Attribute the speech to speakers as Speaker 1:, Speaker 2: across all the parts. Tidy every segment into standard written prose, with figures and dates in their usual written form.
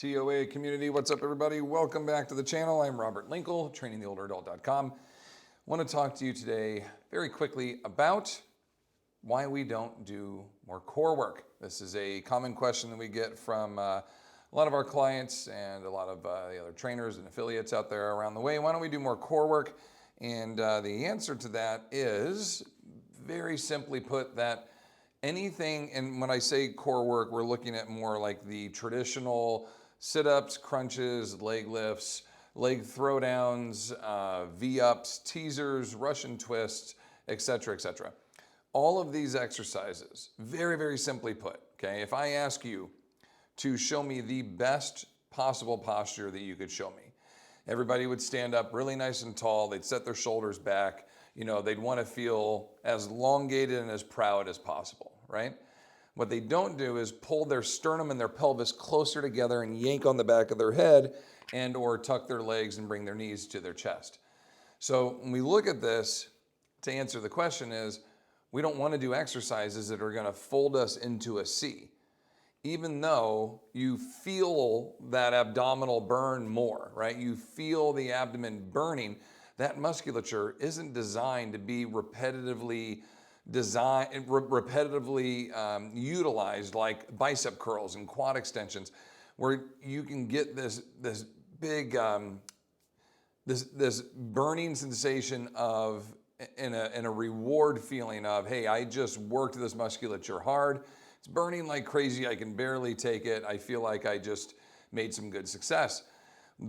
Speaker 1: TOA community, what's up everybody? Welcome back to the channel. I'm Robert Linkle, trainingtheolderadult.com. Want to talk to you today very quickly about why we don't do more core work. This is a common question that we get from a lot of our clients and a lot of the other trainers and affiliates out there around the way. Why don't we do more core work? And the answer to that is very simply put that anything, and when I say core work, we're looking at more like the traditional sit-ups, crunches, leg lifts, leg throwdowns, V-ups, teasers, Russian twists, etc., etc. All of these exercises, very, very simply put, okay, if I ask you to show me the best possible posture that you could show me, everybody would stand up really nice and tall, they'd set their shoulders back, you know, they'd want to feel as elongated and as proud as possible, right? What they don't do is pull their sternum and their pelvis closer together and yank on the back of their head and or tuck their legs and bring their knees to their chest. So when we look at this, to answer the question is, we don't want to do exercises that are going to fold us into a C. Even though you feel that abdominal burn more, right? You feel the abdomen burning, that musculature isn't designed to be repetitively utilized like bicep curls and quad extensions, where you can get this big this burning sensation of in a reward feeling of, hey, I just worked this musculature hard. It's burning like crazy. I can barely take it. I feel like I just made some good success.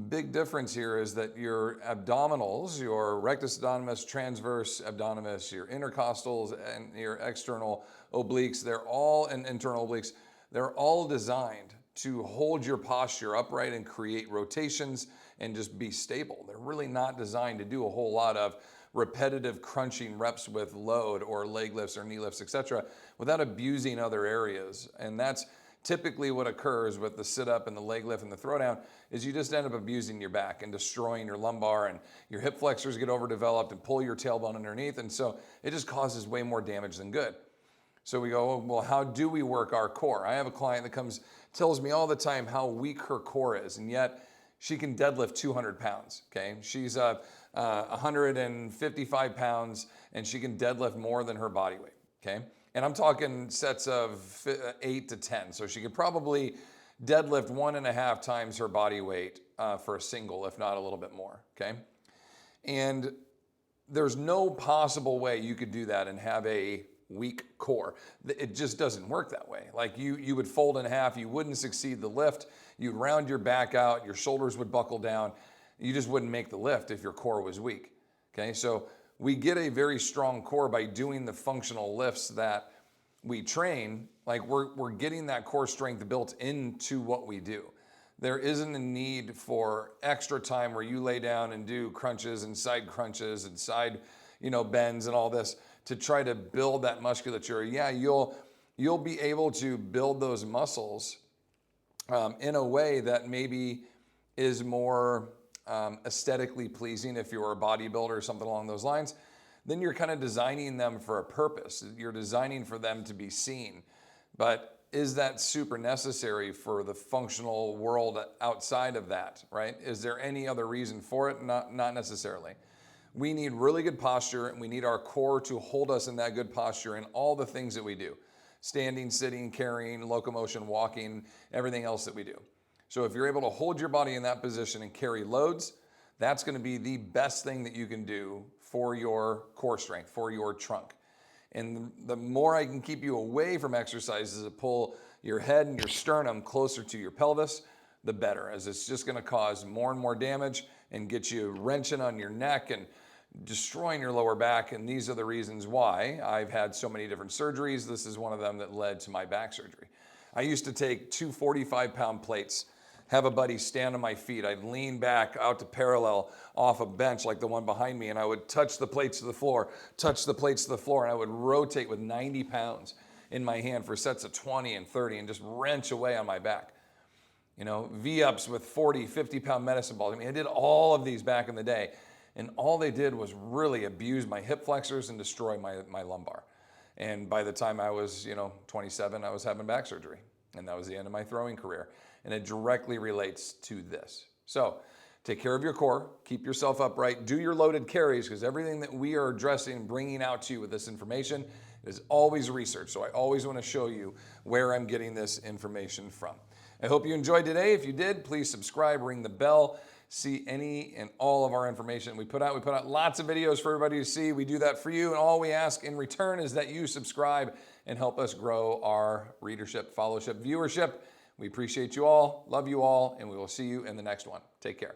Speaker 1: Big difference here is that your abdominals, your rectus abdominis, transverse abdominis, your intercostals, and your external obliques, they're all, and internal obliques, they're all designed to hold your posture upright and create rotations and just be stable. They're really not designed to do a whole lot of repetitive crunching reps with load or leg lifts or knee lifts, etc., without abusing other areas. And that's typically what occurs with the sit-up and the leg lift and the throwdown is you just end up abusing your back and destroying your lumbar, and your hip flexors get overdeveloped and pull your tailbone underneath, and so it just causes way more damage than good. So we go, well, how do we work our core? I have a client that tells me all the time how weak her core is, and yet she can deadlift 200 pounds, okay? She's 155 pounds, and she can deadlift more than her body weight, okay? And I'm talking sets of 8 to 10. So she could probably deadlift 1.5 times her body weight for a single, if not a little bit more, okay? And there's no possible way you could do that and have a weak core. It just doesn't work that way. Like you would fold in half, you wouldn't succeed the lift, you'd round your back out, your shoulders would buckle down, you just wouldn't make the lift if your core was weak, okay? So we get a very strong core by doing the functional lifts that we train. Like we're getting that core strength built into what we do. There isn't a need for extra time where you lay down and do crunches and side bends and all this to try to build that musculature. Yeah, you'll be able to build those muscles in a way that maybe is more aesthetically pleasing if you're a bodybuilder or something along those lines. Then you're kind of designing them for a purpose. You're designing for them to be seen. But is that super necessary for the functional world outside of that, right? Is there any other reason for it? Not necessarily. We need really good posture, and we need our core to hold us in that good posture in all the things that we do. Standing, sitting, carrying, locomotion, walking, everything else that we do. So if you're able to hold your body in that position and carry loads, that's going to be the best thing that you can do for your core strength, for your trunk. And the more I can keep you away from exercises that pull your head and your sternum closer to your pelvis, the better, as it's just going to cause more and more damage and get you wrenching on your neck and destroying your lower back. And these are the reasons why I've had so many different surgeries. This is one of them that led to my back surgery. I used to take 2 45-pound plates, have a buddy stand on my feet. I'd lean back out to parallel off a bench like the one behind me, and I would touch the plates to the floor, and I would rotate with 90 pounds in my hand for sets of 20 and 30 and just wrench away on my back. You know, V-ups with 40, 50-pound medicine balls. I mean, I did all of these back in the day, and all they did was really abuse my hip flexors and destroy my lumbar. And by the time I was, 27, I was having back surgery. And that was the end of my throwing career. and it directly relates to this. So take care of your core, keep yourself upright, do your loaded carries, because everything that we are addressing and bringing out to you with this information is always research. So I always want to show you where I'm getting this information from. I hope you enjoyed today. If you did, please subscribe, ring the bell, see any and all of our information we put out. We put out lots of videos for everybody to see. We do that for you, and all we ask in return is that you subscribe and help us grow our readership, followership, viewership. We appreciate you all, love you all, and we will see you in the next one. Take care.